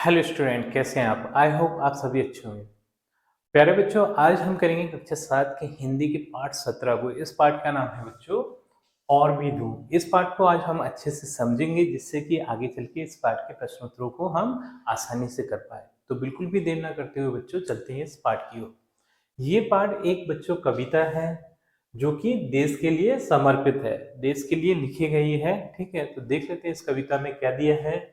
Hello student, कैसे हैं आप? आई होप आप सभी अच्छे होंगे। प्यारे बच्चों, आज हम करेंगे कक्षा 7 के हिंदी के पाठ 17 को। इस पाठ का नाम है बच्चों और भी दूं। इस पाठ को आज हम अच्छे से समझेंगे, जिससे कि आगे चल के इस पाठ के प्रश्नोत्तरों को हम आसानी से कर पाए। तो बिल्कुल भी देर ना करते हुए बच्चों चलते हैं इस पाठ की ओर। ये पाठ एक बच्चों कविता है जो कि देश के लिए समर्पित है, देश के लिए लिखी गई है। ठीक है, तो देख लेते हैं इस कविता में क्या दिया है।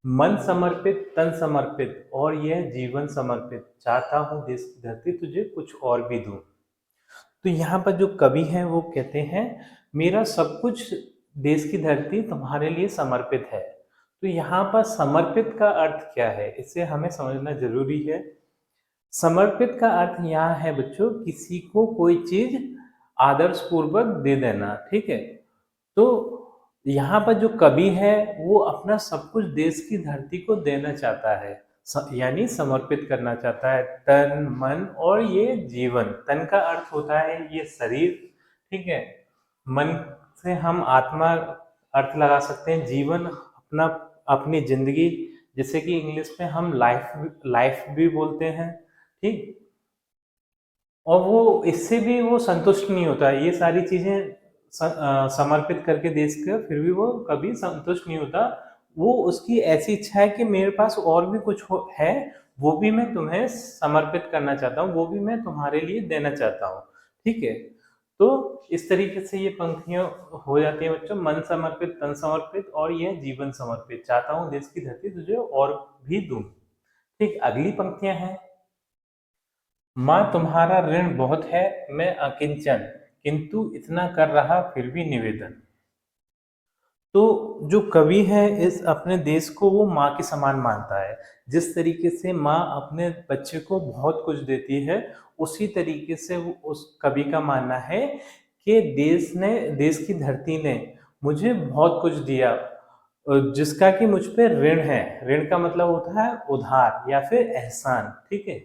मन समर्पित, तन समर्पित और यह जीवन समर्पित, चाहता हूँ देश की धरती तुझे कुछ और भी दूं। तो यहाँ पर जो कवि हैं वो कहते हैं, मेरा सब कुछ देश की धरती तुम्हारे लिए समर्पित है। तो यहाँ पर समर्पित का अर्थ क्या है, इसे हमें समझना जरूरी है। समर्पित का अर्थ यहाँ है बच्चों, किसी को कोई चीज आदर्श पूर्वक दे देना। ठीक है, तो यहाँ पर जो कवि है वो अपना सब कुछ देश की धरती को देना चाहता है, यानी समर्पित करना चाहता है। तन, मन और ये जीवन। तन का अर्थ होता है ये शरीर, ठीक है। मन से हम आत्मा अर्थ लगा सकते हैं। जीवन अपना, अपनी जिंदगी, जैसे कि इंग्लिश में हम लाइफ लाइफ भी बोलते हैं। ठीक, और वो इससे भी वो संतुष्ट नहीं होता है। ये सारी चीजें समर्पित करके देश का, फिर भी वो कभी संतुष्ट नहीं होता। वो, उसकी ऐसी इच्छा है कि मेरे पास और भी कुछ है, वो भी मैं तुम्हें समर्पित करना चाहता हूँ, वो भी मैं तुम्हारे लिए देना चाहता हूँ। ठीक है, तो इस तरीके से ये पंक्तियां हो जाती हैं बच्चों। मन समर्पित, तन समर्पित और यह जीवन समर्पित, चाहता हूँ देश की धरती तुझे और भी दूं। ठीक, अगली पंक्तियां हैं। माँ तुम्हारा ऋण बहुत है, मैं अकिंचन, किंतु इतना कर रहा फिर भी निवेदन। तो जो कवि है इस अपने देश को वो माँ के समान मानता है। जिस तरीके से माँ अपने बच्चे को बहुत कुछ देती है, उसी तरीके से वो, उस कवि का मानना है कि देश की धरती ने मुझे बहुत कुछ दिया, जिसका कि मुझ पे ऋण है। ऋण का मतलब होता है उधार या फिर एहसान। ठीक है,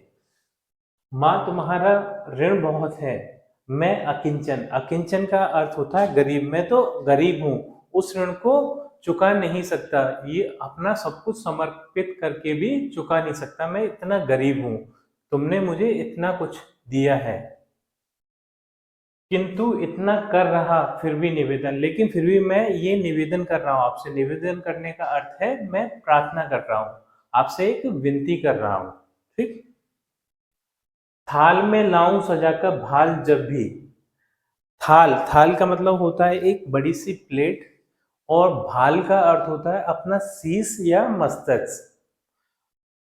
माँ तुम्हारा ऋण बहुत है, मैं अकिंचन। अकिंचन का अर्थ होता है गरीब। मैं तो गरीब हूँ, उस ऋण को चुका नहीं सकता। ये अपना सब कुछ समर्पित करके भी चुका नहीं सकता, मैं इतना गरीब हूँ, तुमने मुझे इतना कुछ दिया है। किंतु इतना कर रहा फिर भी निवेदन, लेकिन फिर भी मैं ये निवेदन कर रहा हूँ आपसे। निवेदन करने का अर्थ है मैं प्रार्थना कर रहा हूँ, आपसे एक विनती कर रहा हूँ। ठीक, थाल में लाऊं सजाकर भाल जब भी। थाल, थाल का मतलब होता है एक बड़ी सी प्लेट, और भाल का अर्थ होता है अपना शीश या मस्तक।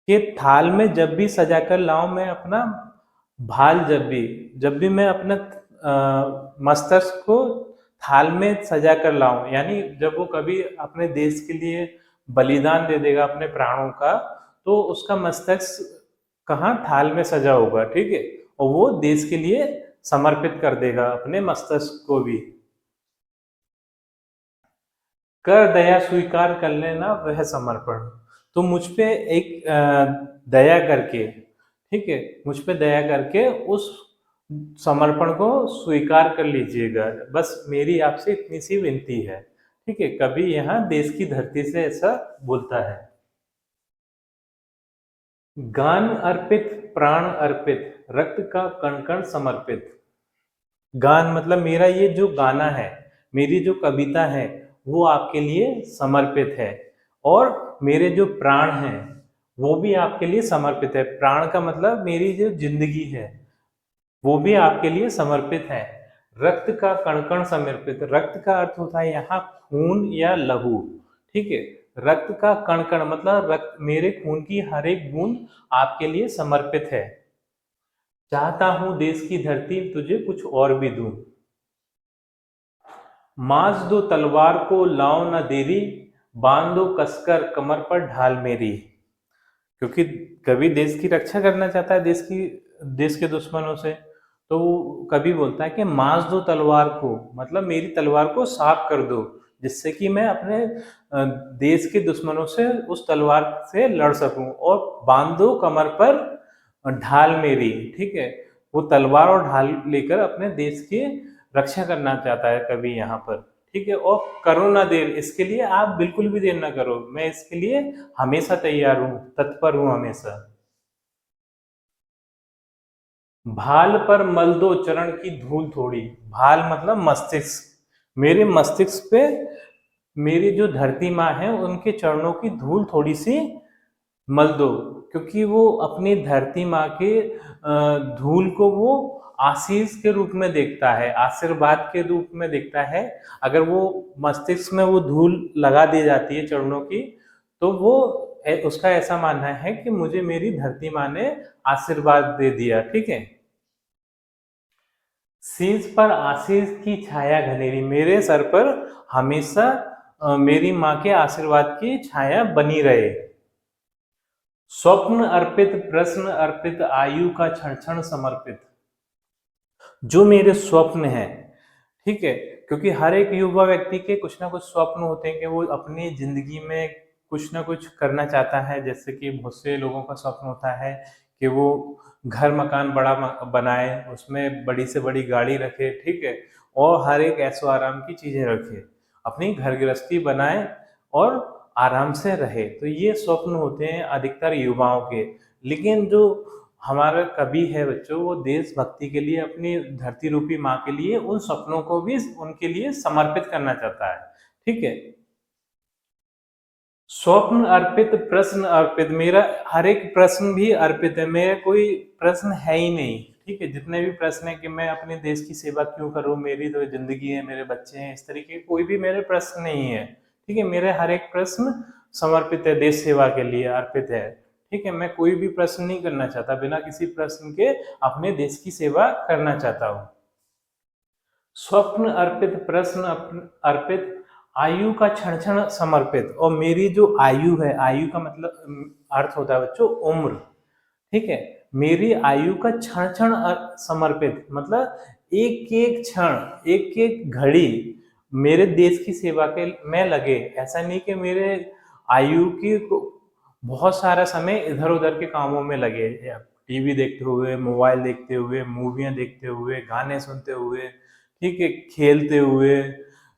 कि थाल में जब भी सजाकर लाऊं मैं अपना भाल, जब भी मैं अपना मस्तक को थाल में सजा कर लाऊं, यानी जब वो कभी अपने देश के लिए बलिदान दे देगा अपने प्राणों का, तो उसका मस्तक कहाँ थाल में सजा होगा। ठीक है, और वो देश के लिए समर्पित कर देगा अपने मस्तक को भी। कर दया स्वीकार कर लेना वह समर्पण। तो मुझ पे एक दया करके, ठीक है, मुझ पे दया करके उस समर्पण को स्वीकार कर लीजिएगा। बस मेरी आपसे इतनी सी विनती है। ठीक है, कभी यहाँ देश की धरती से ऐसा बोलता है। गान अर्पित, प्राण अर्पित, रक्त का कण कण समर्पित। गान मतलब मेरा ये जो गाना है, मेरी जो कविता है, वो आपके लिए समर्पित है। और मेरे जो प्राण हैं वो भी आपके लिए समर्पित है। प्राण का मतलब मेरी जो जिंदगी है वो भी आपके लिए समर्पित है। रक्त का कण कण समर्पित, रक्त का अर्थ होता है यहाँ खून या लहू। ठीक है, रक्त का कण कण मतलब रक्त, मेरे खून की हर एक बूंद आपके लिए समर्पित है। चाहता हूं देश की धरती तुझे कुछ और भी दूं। मांस दो तलवार को लाओ न देरी, बांध दो कसकर कमर पर ढाल मेरी। क्योंकि कवि देश की रक्षा करना चाहता है, देश के दुश्मनों से। तो कवि बोलता है कि मांस दो तलवार को, मतलब मेरी तलवार को साफ कर दो, जिससे कि मैं अपने देश के दुश्मनों से उस तलवार से लड़ सकूं। और बांध दो कमर पर ढाल मेरी। ठीक है, वो तलवार और ढाल लेकर अपने देश की रक्षा करना चाहता है कवि यहाँ पर। ठीक है, और करो ना देर, इसके लिए आप बिल्कुल भी देर ना करो, मैं इसके लिए हमेशा तैयार हूँ, तत्पर हूँ हमेशा। भाल पर मल दो चरण की धूल थोड़ी, भाल मतलब मस्तिष्क, मेरे मस्तिष्क पे मेरी जो धरती माँ है उनके चरणों की धूल थोड़ी सी मल दो, क्योंकि वो अपनी धरती माँ के धूल को वो आशीष के रूप में देखता है, आशीर्वाद के रूप में देखता है। अगर वो मस्तिष्क में वो धूल लगा दी जाती है चरणों की, तो वो उसका ऐसा मानना है कि मुझे मेरी धरती माँ ने आशीर्वाद दे दिया। ठीक है, शीश पर आशीष की छाया घनेरी, मेरे सर पर हमेशा मेरी माँ के आशीर्वाद की छाया बनी रहे। स्वप्न अर्पित, प्रश्न अर्पित, आयु का क्षण क्षण समर्पित, जो मेरे स्वप्न हैं, ठीक है, क्योंकि हर एक युवा व्यक्ति के कुछ ना कुछ स्वप्न होते हैं कि वो अपनी जिंदगी में कुछ ना कुछ करना चाहता है। जैसे कि बहुत से लोगों का स्वप्न होता है कि वो घर मकान बड़ा बनाए, उसमें बड़ी से बड़ी गाड़ी रखे, ठीक है, और हर एक ऐशो आराम की चीजें रखे, अपनी घर गृहस्थी बनाए और आराम से रहे। तो ये स्वप्न होते हैं अधिकतर युवाओं के। लेकिन जो हमारा कवि है बच्चों, वो देशभक्ति के लिए, अपनी धरती रूपी माँ के लिए, उन सपनों को भी उनके लिए समर्पित करना चाहता है। ठीक है, स्वप्न अर्पित, प्रश्न अर्पित, मेरा हर एक प्रश्न भी अर्पित है, मेरा कोई प्रश्न है ही नहीं। ठीक है, जितने भी प्रश्न है कि मैं अपने देश की सेवा क्यों करूं, मेरी तो जिंदगी है, मेरे बच्चे हैं, इस तरीके कोई भी मेरे प्रश्न नहीं है। ठीक है, मेरे हर एक प्रश्न समर्पित है, देश सेवा के लिए अर्पित है। ठीक है, मैं कोई भी प्रश्न नहीं करना चाहता, बिना किसी प्रश्न के अपने देश की सेवा करना चाहता हूँ। स्वप्न अर्पित, प्रश्न अर्पित, आयु का क्षण क्षण समर्पित, और मेरी जो आयु है, आयु का मतलब अर्थ होता है बच्चों उम्र। ठीक है, मेरी आयु का क्षण क्षण समर्पित, मतलब एक एक क्षण, एक एक घड़ी मेरे देश की सेवा के में लगे। ऐसा नहीं कि मेरे आयु की बहुत सारा समय इधर उधर के कामों में लगे, टीवी देखते हुए, मोबाइल देखते हुए, मूवियाँ देखते हुए, गाने सुनते हुए, ठीक है, खेलते हुए,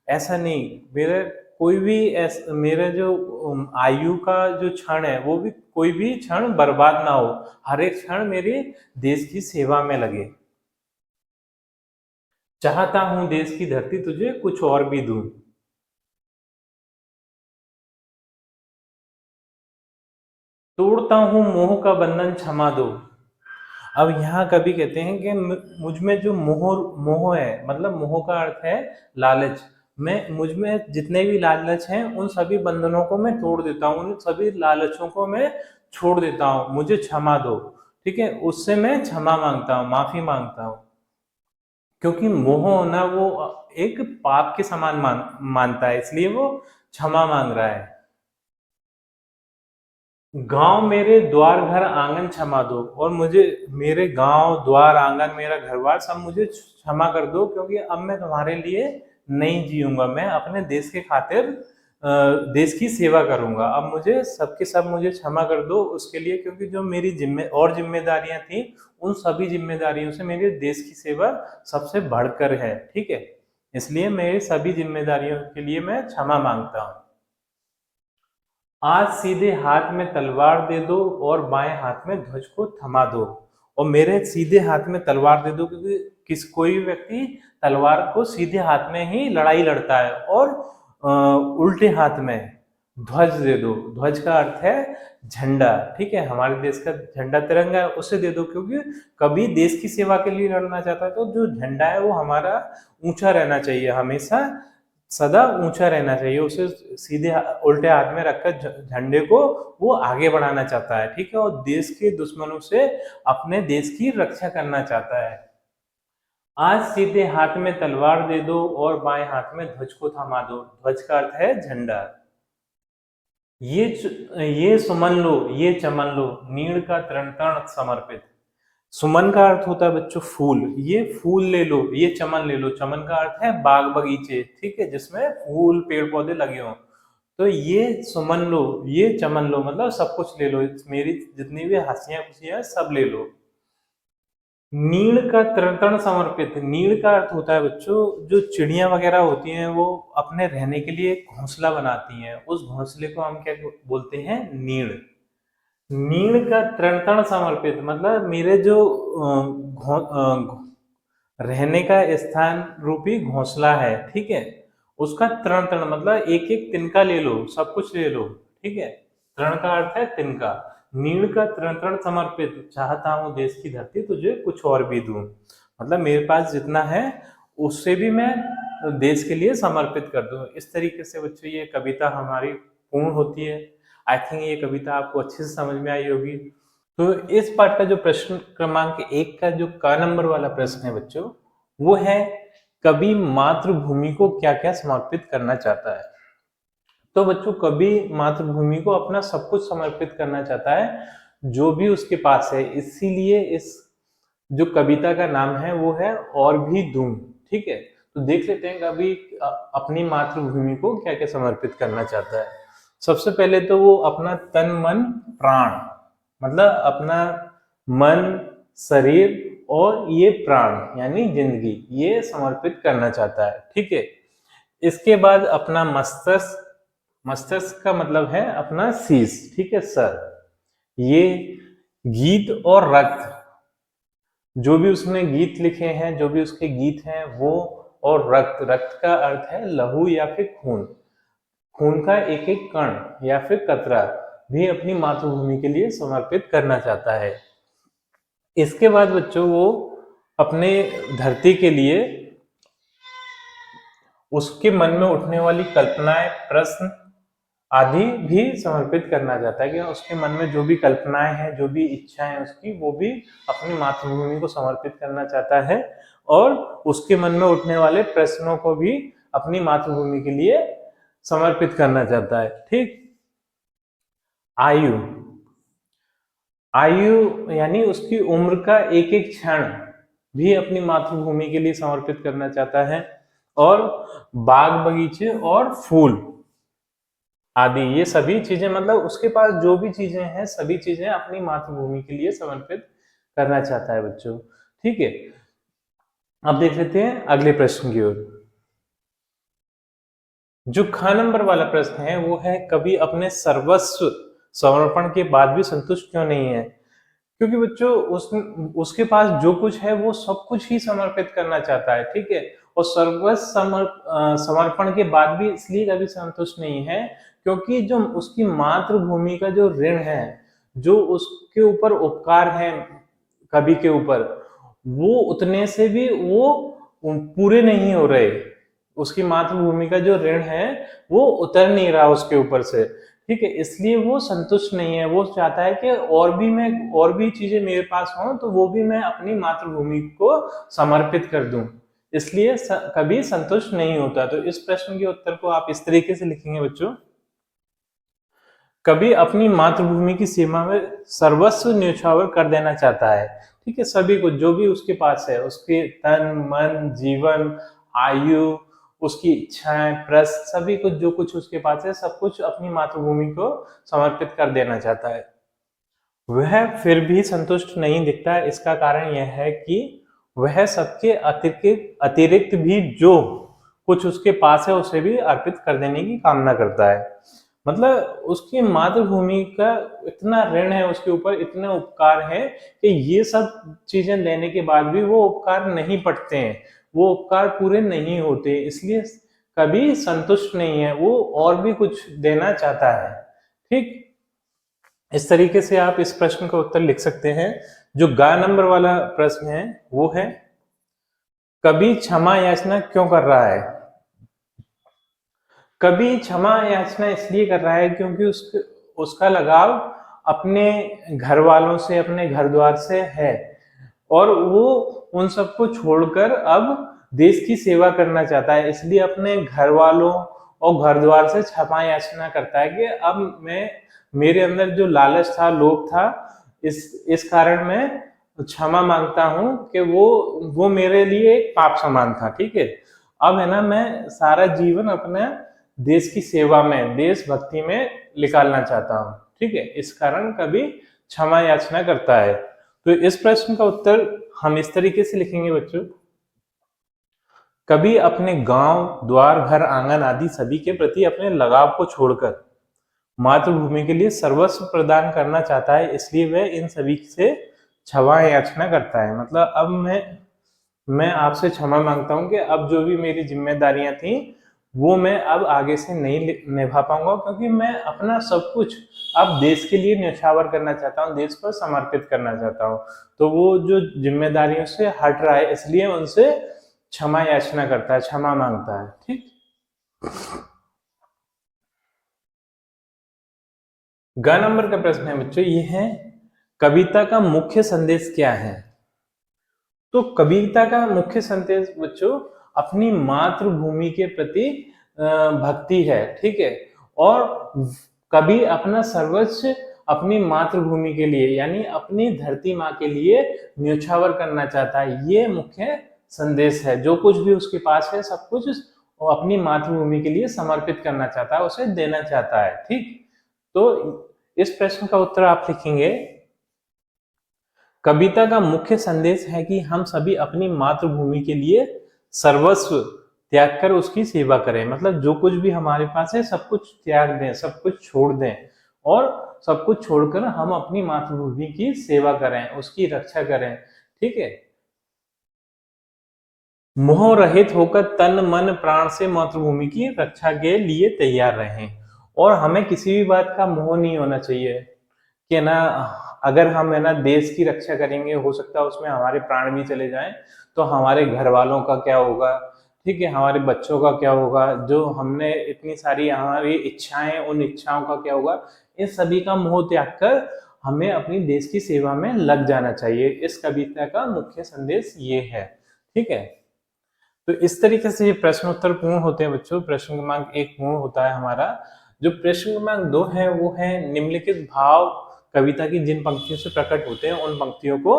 ऐसा नहीं। मेरे कोई भी मेरा जो आयु का जो क्षण है, वो भी कोई भी क्षण बर्बाद ना हो, हर एक क्षण मेरे देश की सेवा में लगे। चाहता हूं देश की धरती तुझे कुछ और भी दूं। तोड़ता हूं मोह का बंधन क्षमा दो। अब यहाँ कवि कहते हैं कि मुझ में जो मोह मोह है, मतलब मोह का अर्थ है लालच, मैं मुझ में जितने भी लालच हैं उन सभी बंधनों को मैं तोड़ देता हूँ, उन सभी लालचों को मैं छोड़ देता हूँ, मुझे क्षमा दो। ठीक है, उससे मैं क्षमा मांगता हूँ, माफी मांगता हूँ, क्योंकि मोह होना वो एक पाप के समान मानता है, इसलिए वो क्षमा मांग रहा है। गांव मेरे द्वार घर आंगन क्षमा दो, और मुझे मेरे गांव द्वार आंगन, मेरा घर बार सब मुझे क्षमा कर दो, क्योंकि अब मैं तुम्हारे लिए नहीं जीऊंगा, मैं अपने देश के खातिर देश की सेवा करूंगा। अब मुझे सबके सब मुझे क्षमा कर दो उसके लिए, क्योंकि जो मेरी जिम्मेदारियां थी, उन सभी जिम्मेदारियों से मेरे देश की सेवा सबसे बढ़कर है। ठीक है, इसलिए मेरी सभी जिम्मेदारियों के लिए मैं क्षमा मांगता हूँ। आज सीधे हाथ में तलवार दे दो और बाएं हाथ में ध्वज को थमा दो, और मेरे सीधे हाथ में तलवार दे दो, क्योंकि कोई भी व्यक्ति तलवार को सीधे हाथ में ही लड़ाई लड़ता है, और उल्टे हाथ में ध्वज दे दो। ध्वज का अर्थ है झंडा। ठीक है, हमारे देश का झंडा तिरंगा है, उसे दे दो, क्योंकि कभी देश की सेवा के लिए लड़ना चाहता है तो जो झंडा है वो हमारा ऊंचा रहना चाहिए, हमेशा सदा ऊंचा रहना चाहिए, उसे सीधे उल्टे हाथ में रखकर झंडे को वो आगे बढ़ाना चाहता है। ठीक है, और देश के दुश्मनों से अपने देश की रक्षा करना चाहता है। आज सीधे हाथ में तलवार दे दो और बाएं हाथ में ध्वज को थमा दो। ध्वज का अर्थ है झंडा। ये सुमन लो, ये चमन लो, नीड़ का तरण तरण समर्पित। सुमन का अर्थ होता है बच्चों फूल, ये फूल ले लो, ये चमन ले लो। चमन का अर्थ है बाग बगीचे, ठीक है, जिसमें फूल पेड़ पौधे लगे हों। तो ये सुमन लो, ये चमन लो, मतलब सब कुछ ले लो, मेरी जितनी भी हंसियां खुशियां सब ले लो। नीड़ का तरण समर्पित, नीड़ का अर्थ होता है बच्चों, जो चिड़िया वगैरह होती हैं वो अपने रहने के लिए घोंसला बनाती हैं, उस घोंसले को हम क्या बोलते हैं, नीड़। नीड़ का तरण समर्पित मतलब मेरे जो रहने का स्थान रूपी घोंसला है, ठीक है, उसका तरण तरण मतलब एक एक तिनका ले लो, सब कुछ ले लो, ठीक है। तरण का अर्थ है तिनका। नीड़ का तरण तरण समर्पित, चाहता हूं देश की धरती तुझे कुछ और भी दूं, मतलब मेरे पास जितना है उससे भी मैं देश के लिए समर्पित कर दूं। इस तरीके से बच्चों ये कविता हमारी पूर्ण होती है। आई थिंक ये कविता आपको अच्छे से समझ में आई होगी। तो इस पाठ का जो प्रश्न क्रमांक 1 का जो क नंबर वाला प्रश्न है बच्चों, वो है कवि मातृभूमि को क्या क्या समर्पित करना चाहता है। तो बच्चों कवि मातृभूमि को अपना सब कुछ समर्पित करना चाहता है, जो भी उसके पास है, इसीलिए इस जो कविता का नाम है वो है और भी दूं, ठीक है। तो देख लेते हैं कवि अपनी मातृभूमि को क्या क्या समर्पित करना चाहता है। सबसे पहले तो वो अपना तन मन प्राण, मतलब अपना मन, शरीर और ये प्राण यानी जिंदगी, ये समर्पित करना चाहता है, ठीक है। इसके बाद अपना मस्तिष्क, मस्तिष्क का मतलब है अपना शीश, ठीक है, सर, ये गीत और रक्त, जो भी उसने गीत लिखे हैं, जो भी उसके गीत हैं वो, और रक्त, रक्त का अर्थ है लहू या फिर खून, खून का एक एक कण या फिर कतरा भी अपनी मातृभूमि के लिए समर्पित करना चाहता है। इसके बाद बच्चों वो अपने धरती के लिए उसके मन में उठने वाली कल्पनाएं, प्रश्न आदि भी समर्पित करना चाहता है कि उसके मन में जो भी कल्पनाएं हैं, जो भी इच्छाएं हैं उसकी, वो भी अपनी मातृभूमि को समर्पित करना चाहता है, और उसके मन में उठने वाले प्रश्नों को भी अपनी मातृभूमि के लिए समर्पित करना चाहता है, ठीक। आयु, आयु यानी उसकी उम्र का एक एक क्षण भी अपनी मातृभूमि के लिए समर्पित करना चाहता है, और बाग बगीचे और फूल आदि, ये सभी चीजें, मतलब उसके पास जो भी चीजें हैं सभी चीजें अपनी मातृभूमि के लिए समर्पित करना चाहता है बच्चों, ठीक है। अब देख लेते हैं अगले प्रश्न की ओर। जो ख नंबर वाला प्रश्न है वो है कवि अपने सर्वस्व समर्पण के बाद भी संतुष्ट क्यों नहीं है। क्योंकि बच्चों उसके पास जो कुछ है वो सब कुछ ही समर्पित करना चाहता है, ठीक है, और सर्वस्व समर्पण के बाद भी इसलिए कभी संतुष्ट नहीं है क्योंकि जो उसकी मातृभूमि का जो ऋण है, जो उसके ऊपर उपकार है कवि के ऊपर, वो उतने से भी वो पूरे नहीं हो रहे। उसकी मातृभूमि का जो ऋण है वो उतर नहीं रहा उसके ऊपर से, ठीक है, इसलिए वो संतुष्ट नहीं है। वो चाहता है कि और भी चीजें मेरे पास हों तो वो भी मैं अपनी मातृभूमि को समर्पित कर दूं, इसलिए कभी संतुष्ट नहीं होता। तो इस प्रश्न के उत्तर को आप इस तरीके से लिखेंगे बच्चों, कभी अपनी मातृभूमि की सीमा में सर्वस्व न्यौछावर कर देना चाहता है, ठीक है, सभी कुछ जो भी उसके पास है, उसके तन मन जीवन आयु, उसकी इच्छाएं प्रश्न, सभी कुछ जो कुछ उसके पास है सब कुछ अपनी मातृभूमि को समर्पित कर देना चाहता है। वह फिर भी संतुष्ट नहीं दिखता, इसका कारण यह है कि वह सबके अतिरिक्त भी जो कुछ उसके पास है उसे भी अर्पित कर देने की कामना करता है। मतलब उसकी मातृभूमि का इतना ऋण है उसके ऊपर, इतने उपकार है कि ये सब चीजें लेने के बाद भी वो उपकार नहीं पड़ते हैं, वो उपकार पूरे नहीं होते, इसलिए कभी संतुष्ट नहीं है, वो और भी कुछ देना चाहता है, ठीक। इस तरीके से आप इस प्रश्न का उत्तर लिख सकते हैं। जो ग नंबर वाला प्रश्न है वो है कवि क्षमा याचना क्यों कर रहा है। कवि क्षमा याचना इसलिए कर रहा है क्योंकि उसका लगाव अपने घर वालों से, अपने घर द्वार से है, और वो उन सबको छोड़कर अब देश की सेवा करना चाहता है, इसलिए अपने घर वालों और घर द्वार से क्षमा याचना करता है कि अब मैं, मेरे अंदर जो लालच था, लोभ था, इस कारण मैं क्षमा मांगता हूं कि वो मेरे लिए एक पाप समान था, ठीक है। अब है ना, मैं सारा जीवन अपने देश की सेवा में, देशभक्ति में निकालना चाहता हूं, ठीक है, इस कारण कभी क्षमा याचना करता है। तो इस प्रश्न का उत्तर हम इस तरीके से लिखेंगे बच्चों, कभी अपने गांव, द्वार, घर, आंगन आदि सभी के प्रति अपने लगाव को छोड़कर मातृभूमि के लिए सर्वस्व प्रदान करना चाहता है, इसलिए वह इन सभी से क्षमा याचना करता है। मतलब अब मैं आपसे क्षमा मांगता हूं कि अब जो भी मेरी जिम्मेदारियां थी वो मैं अब आगे से नहीं निभा पाऊंगा, क्योंकि मैं अपना सब कुछ अब देश के लिए न्यौछावर करना चाहता हूँ, देश को समर्पित करना चाहता हूँ। तो वो जो जिम्मेदारियों से हट रहा है, इसलिए उनसे क्षमा याचना करता है, क्षमा मांगता है। ठीक। ग नंबर का प्रश्न है बच्चों, ये है कविता का मुख्य संदेश क्या है। तो कविता का मुख्य संदेश बच्चों अपनी मातृभूमि के प्रति भक्ति है। ठीक है। और कवि अपना सर्वस्व अपनी मातृभूमि के लिए यानी अपनी धरती माँ के लिए न्यौछावर करना चाहता है। ये मुख्य संदेश है। जो कुछ भी उसके पास है सब कुछ वो अपनी मातृभूमि के लिए समर्पित करना चाहता है, उसे देना चाहता है। ठीक। तो इस प्रश्न का उत्तर आप लिखेंगे, कविता का मुख्य संदेश है कि हम सभी अपनी मातृभूमि के लिए सर्वस्व त्याग कर उसकी सेवा करें। मतलब जो कुछ भी हमारे पास है सब कुछ त्याग दें, सब कुछ छोड़ दें और सब कुछ छोड़कर हम अपनी मातृभूमि की सेवा करें, उसकी रक्षा करें। ठीक है। मोह रहित होकर तन मन प्राण से मातृभूमि की रक्षा के लिए तैयार रहें। और हमें किसी भी बात का मोह नहीं होना चाहिए कि ना अगर हम है ना देश की रक्षा करेंगे, हो सकता है उसमें हमारे प्राण भी चले जाएं, तो हमारे घर वालों का क्या होगा। ठीक है। हमारे बच्चों का क्या होगा, जो हमने इतनी सारी हमारी इच्छाएं, उन इच्छाओं का क्या होगा। इन सभी का मोह त्याग कर हमें अपनी देश की सेवा में लग जाना चाहिए। इस कविता का मुख्य संदेश ये है। ठीक है। तो इस तरीके से ये प्रश्न उत्तर पूर्ण होते हैं बच्चों। प्रश्न क्रमांक 1 पूर्ण होता है हमारा। जो प्रश्न क्रमांक 2 है वो है निम्नलिखित भाव कविता की जिन पंक्तियों से प्रकट होते हैं उन पंक्तियों को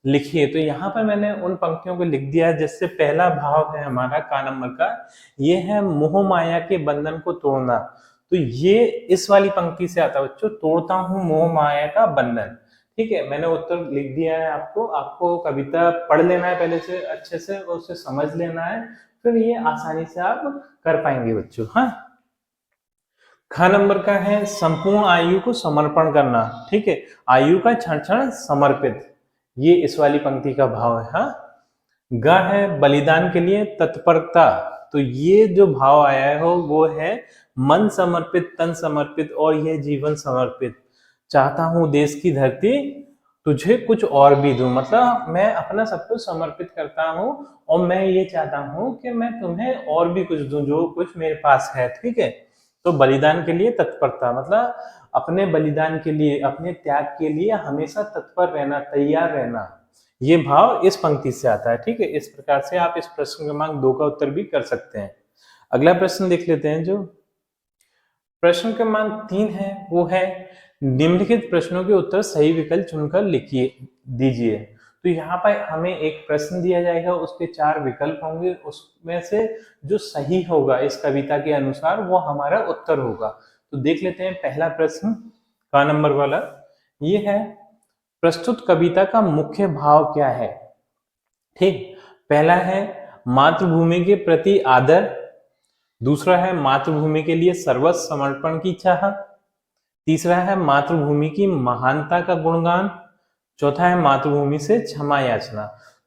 लिखिए। तो यहाँ पर मैंने उन पंक्तियों को लिख दिया है, जिससे पहला भाव है हमारा का नंबर का, ये है मोह माया के बंधन को तोड़ना। तो ये इस वाली पंक्ति से आता है बच्चों, तोड़ता हूं मोह माया का बंधन। ठीक है। मैंने उत्तर लिख दिया है आपको। आपको कविता पढ़ लेना है पहले से अच्छे से, उसे समझ लेना है, फिर ये आसानी से आप कर पाएंगे बच्चों। हाँ। ख नंबर का है संपूर्ण आयु को समर्पण करना। ठीक है। आयु का क्षण क्षण समर्पित, ये इस वाली पंक्ति का भाव है। हाँ। ग है बलिदान के लिए तत्परता। तो ये जो भाव आया हो वो है मन समर्पित, तन समर्पित और यह जीवन समर्पित। चाहता हूं देश की धरती तुझे कुछ और भी दूं। मतलब मैं अपना सब कुछ समर्पित करता हूं और मैं ये चाहता हूं कि मैं तुम्हें और भी कुछ दूं जो कुछ मेरे पास है। ठीक है। तो बलिदान के लिए तत्परता मतलब अपने बलिदान के लिए, अपने त्याग के लिए हमेशा तत्पर रहना, तैयार रहना। ये भाव इस पंक्ति से आता है। ठीक है। इस प्रकार से आप इस प्रश्न क्रमांक 2 का उत्तर भी कर सकते हैं। अगला प्रश्न देख लेते हैं। जो प्रश्न क्रमांक 3 है वो है निम्नलिखित प्रश्नों के उत्तर सही विकल्प चुनकर लिखिए दीजिए। तो यहाँ पर हमें एक प्रश्न दिया जाएगा, उसके 4 विकल्प होंगे, उसमें से जो सही होगा इस कविता के अनुसार वो हमारा उत्तर होगा। तो देख लेते हैं पहला प्रश्न का नंबर वाला, ये है प्रस्तुत कविता का मुख्य भाव क्या है। ठीक। पहला है मातृभूमि के प्रति आदर, दूसरा है मातृभूमि के लिए सर्वस्व समर्पण की चाह, तीसरा है मातृभूमि की महानता का गुणगान, चौथा है मातृभूमि से क्षमा याचना।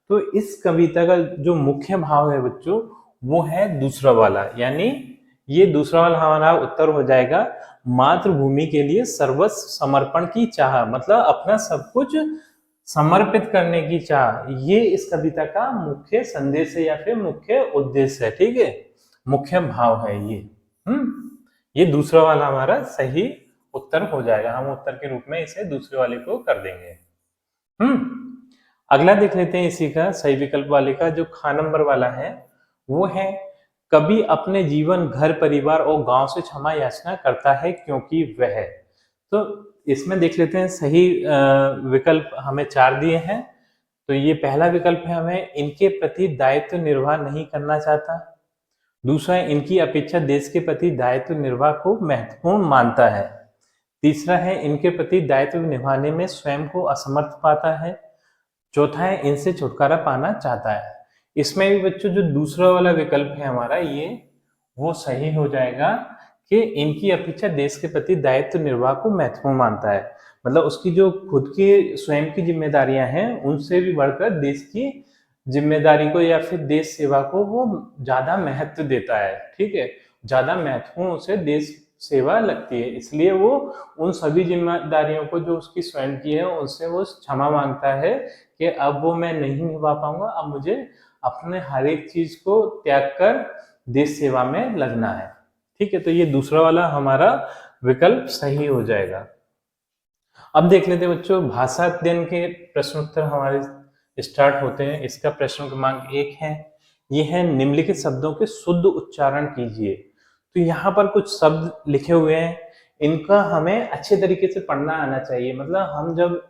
तो इस कविता का जो मुख्य भाव है बच्चों वो है दूसरा वाला, यानी ये दूसरा वाला हमारा उत्तर हो जाएगा मातृभूमि के लिए सर्वस्व समर्पण की चाह। मतलब अपना सब कुछ समर्पित करने की चाह, ये इस कविता का मुख्य संदेश है या फिर मुख्य उद्देश्य है। ठीक है। मुख्य भाव है ये। ये दूसरा वाला हमारा सही उत्तर हो जाएगा। हम उत्तर के रूप में इसे दूसरे वाले को कर देंगे। अगला देख लेते हैं इसी का सही विकल्प वाले का। जो ख नंबर वाला है वो है कवि अपने जीवन, घर, परिवार और गांव से क्षमा याचना करता है क्योंकि वह। तो इसमें देख लेते हैं सही विकल्प हमें 4 दिए हैं। तो ये पहला विकल्प है हमें इनके प्रति दायित्व निर्वाह नहीं करना चाहता, दूसरा है इनकी अपेक्षा देश के प्रति दायित्व निर्वाह को महत्वपूर्ण मानता है, तीसरा है इनके प्रति दायित्व निभाने में स्वयं को असमर्थ पाता है, चौथा है इनसे छुटकारा पाना चाहता है। इसमें भी बच्चों जो दूसरा वाला विकल्प है हमारा ये वो सही हो जाएगा कि इनकी अपेक्षा देश के प्रति दायित्व निर्वाह को महत्वपूर्ण मानता है। मतलब उसकी जो खुद की स्वयं की जिम्मेदारियां हैं उनसे भी बढ़कर देश की जिम्मेदारी को या फिर देश सेवा को वो ज्यादा महत्व देता है। ठीक है, ज्यादा महत्वपूर्ण उसे देश सेवा लगती है, इसलिए वो उन सभी जिम्मेदारियों को जो उसकी स्वयं की है उनसे वो क्षमा मांगता है कि अब वो मैं नहीं निभा पाऊंगा, अब मुझे अपने हर एक चीज को त्याग कर देश सेवा में लगना है। ठीक है, तो ये दूसरा वाला हमारा विकल्प सही हो जाएगा। अब देख लेते हैं बच्चों, भाषा अध्ययन के प्रश्न उत्तर हमारे स्टार्ट होते हैं। इसका प्रश्न क्रमांक 1 है, ये है निम्नलिखित शब्दों के शुद्ध उच्चारण कीजिए। तो यहाँ पर कुछ शब्द लिखे हुए हैं, इनका हमें अच्छे तरीके से पढ़ना आना चाहिए। मतलब हम जब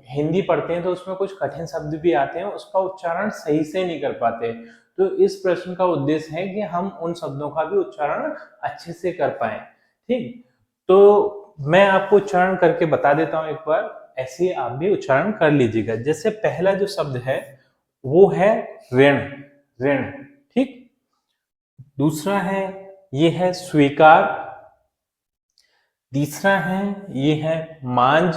हिंदी पढ़ते हैं तो उसमें कुछ कठिन शब्द भी आते हैं, उसका उच्चारण सही से नहीं कर पाते। तो इस प्रश्न का उद्देश्य है कि हम उन शब्दों का भी उच्चारण अच्छे से कर पाए। ठीक, तो मैं आपको उच्चारण करके बता देता हूं एक बार, ऐसे आप भी उच्चारण कर लीजिएगा। जैसे पहला जो शब्द है वो है ऋण, ऋण। ठीक, दूसरा है ये है स्वीकार, तीसरा है ये है मांझ,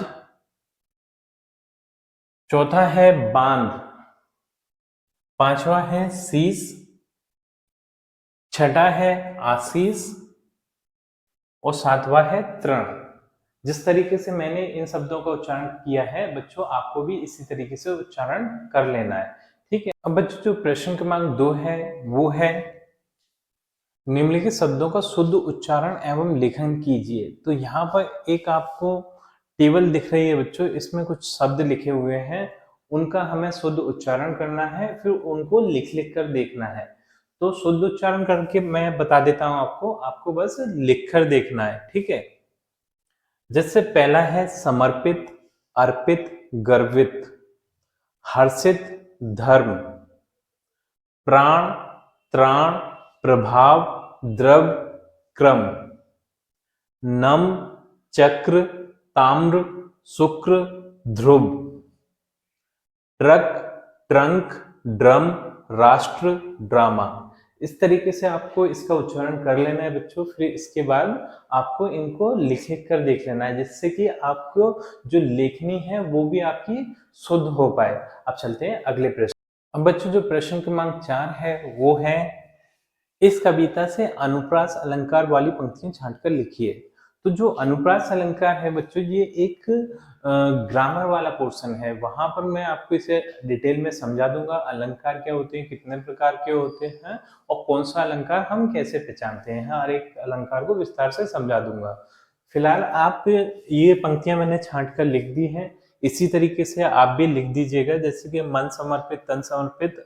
चौथा है बांध, पांचवा है शीश, छठा है आशीष और सातवां है तृण। जिस तरीके से मैंने इन शब्दों का उच्चारण किया है बच्चों, आपको भी इसी तरीके से उच्चारण कर लेना है। ठीक है, अब बच्चों जो प्रश्न क्रमांक 2 है वो है निम्नलिखित शब्दों का शुद्ध उच्चारण एवं लेखन कीजिए। तो यहाँ पर एक आपको टेबल दिख रही है बच्चों, इसमें कुछ शब्द लिखे हुए हैं, उनका हमें शुद्ध उच्चारण करना है, फिर उनको लिख लिख कर देखना है। तो शुद्ध उच्चारण करके मैं बता देता हूं आपको, आपको बस लिख कर देखना है। ठीक है, जैसे पहला है समर्पित, अर्पित, गर्वित, हर्षित, धर्म, प्राण, त्राण, प्रभाव, द्रव, क्रम, नम, चक्र, ताम्र, शुक्र, ध्रुव, ट्रक, ट्रंक, ड्रम, राष्ट्र, ड्रामा। इस तरीके से आपको इसका उच्चारण कर लेना है बच्चों। फिर इसके बाद आपको इनको लिख लिख कर देख लेना है, जिससे कि आपको जो लेखनी है वो भी आपकी शुद्ध हो पाए। अब चलते हैं अगले प्रश्न। अब बच्चों जो प्रश्न क्रमांक 4 है वो है इस कविता से अनुप्रास अलंकार वाली पंक्तियां छांटकर लिखिए। तो जो अनुप्रास अलंकार है बच्चों, ये एक ग्रामर वाला पोर्शन है। वहां पर मैं आपको इसे डिटेल में समझा दूंगा, अलंकार क्या होते हैं, कितने प्रकार के होते हैं और कौन सा अलंकार हम कैसे पहचानते हैं, हर एक अलंकार को विस्तार से समझा दूंगा। फिलहाल आप ये पंक्तियां मैंने छांट कर लिख दी हैं, इसी तरीके से आप भी लिख दीजिएगा। जैसे कि मन समर्पित, तन समर्पित,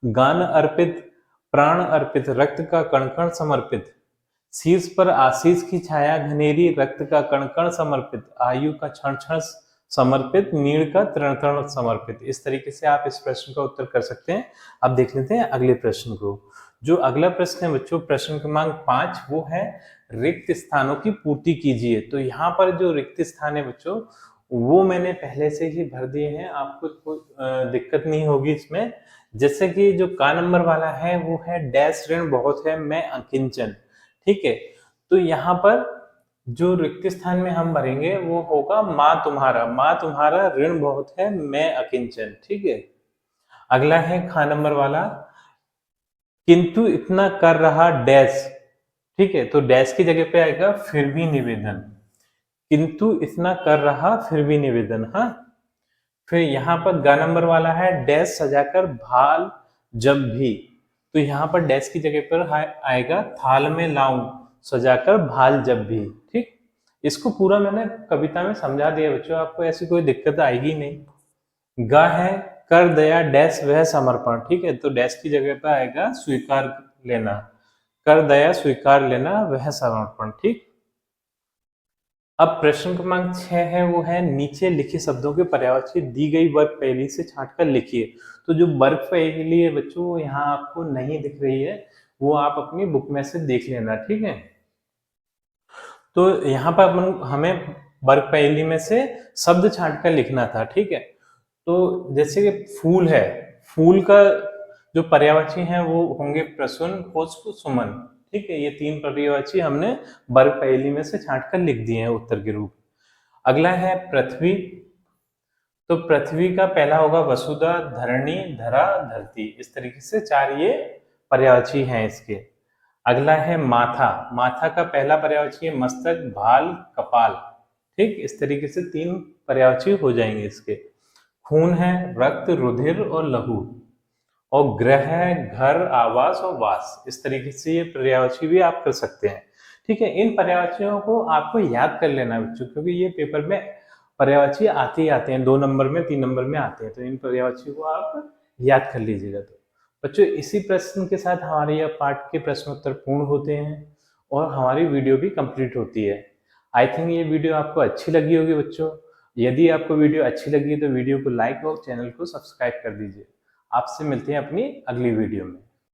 गान अर्पित, प्राण अर्पित, रक्त का कण कण समर्पित, शीर्ष पर आशीष की छाया घनेरी, रक्त का कण कण समर्पित, आयु का क्षण क्षण समर्पित, नीड़ का तृण तृण समर्पित। इस तरीके से आप इस प्रश्न का उत्तर कर सकते हैं। अब देख लेते हैं अगले प्रश्न को। जो अगला प्रश्न है बच्चों, प्रश्न क्रमांक 5, वो है रिक्त स्थानों की पूर्ति कीजिए। तो यहाँ पर जो रिक्त स्थान है बच्चों, वो मैंने पहले से ही भर दिए हैं, आपको कोई दिक्कत नहीं होगी इसमें। जैसे कि जो का नंबर वाला है वो है डैश ऋण बहुत है मैं अकिंचन। ठीक है, तो यहाँ पर जो रिक्त स्थान में हम भरेंगे वो होगा माँ तुम्हारा, माँ तुम्हारा ऋण बहुत है मैं अकिंचन। ठीक है, अगला है खा नंबर वाला, किंतु इतना कर रहा डैश। ठीक है, तो डैश की जगह पे आएगा फिर भी निवेदन, किंतु इतना कर रहा फिर भी निवेदन। हाँ, फिर यहाँ पर ग नंबर वाला है डैश सजाकर भाल जब भी। तो यहाँ पर डैश की जगह पर आएगा थाल में लाऊं सजाकर भाल जब भी। ठीक, इसको पूरा मैंने कविता में समझा दिया बच्चों, आपको ऐसी कोई दिक्कत आएगी नहीं। ग है कर दया डैश वह समर्पण। ठीक है, तो डैश की जगह पर आएगा स्वीकार लेना, कर दया स्वीकार लेना वह समर्पण। ठीक, अब प्रश्न क्रमांक 6 है वो है नीचे लिखे शब्दों के पर्यायवाची दी गई वर्ग पहेली से छांटकर लिखिए। तो जो वर्ग पहेली है बच्चों वो यहाँ आपको नहीं दिख रही है, वो आप अपनी बुक में से देख लेना। ठीक है, तो यहाँ पर हमें वर्ग पहेली में से शब्द छांटकर लिखना था। ठीक है, तो जैसे कि फूल है, फूल का जो पर्यायवाची हैं वो होंगे प्रसून, पुष्प, सुमन। ठीक है, ये 3 पर्यायवाची हमने वर्ग पहेली में से छांट कर लिख दिए हैं उत्तर के रूप। अगला है पृथ्वी। तो पृथ्वी का पहला होगा वसुधा, धरणी, धरा, धरती। इस तरीके से 4 ये पर्यायवाची हैं इसके। अगला है माथा। माथा का पहला पर्यायवाची है मस्तक, भाल, कपाल। ठीक, इस तरीके से 3 पर्यायवाची हो जाएंगे इसके। खून है रक्त, रुधिर और लहू। और ग्रह है घर, आवास और वास। इस तरीके से ये पर्यायवाची भी आप कर सकते हैं। ठीक है, इन पर्यायवाचियों को आपको याद कर लेना बच्चों, क्योंकि ये पेपर में पर्यायवाची आते ही आते हैं, 2 नंबर में, 3 नंबर में आते हैं। तो इन पर्यायवाची को आप याद कर लीजिएगा। तो बच्चों, इसी प्रश्न के साथ हमारे यह पाठ के प्रश्न उत्तर पूर्ण होते हैं और हमारी वीडियो भी कंप्लीट होती है। आई थिंक ये वीडियो आपको अच्छी लगी होगी बच्चों। यदि आपको वीडियो अच्छी लगी तो वीडियो को लाइक और चैनल को सब्सक्राइब कर दीजिए। आपसे मिलते हैं अपनी अगली वीडियो में।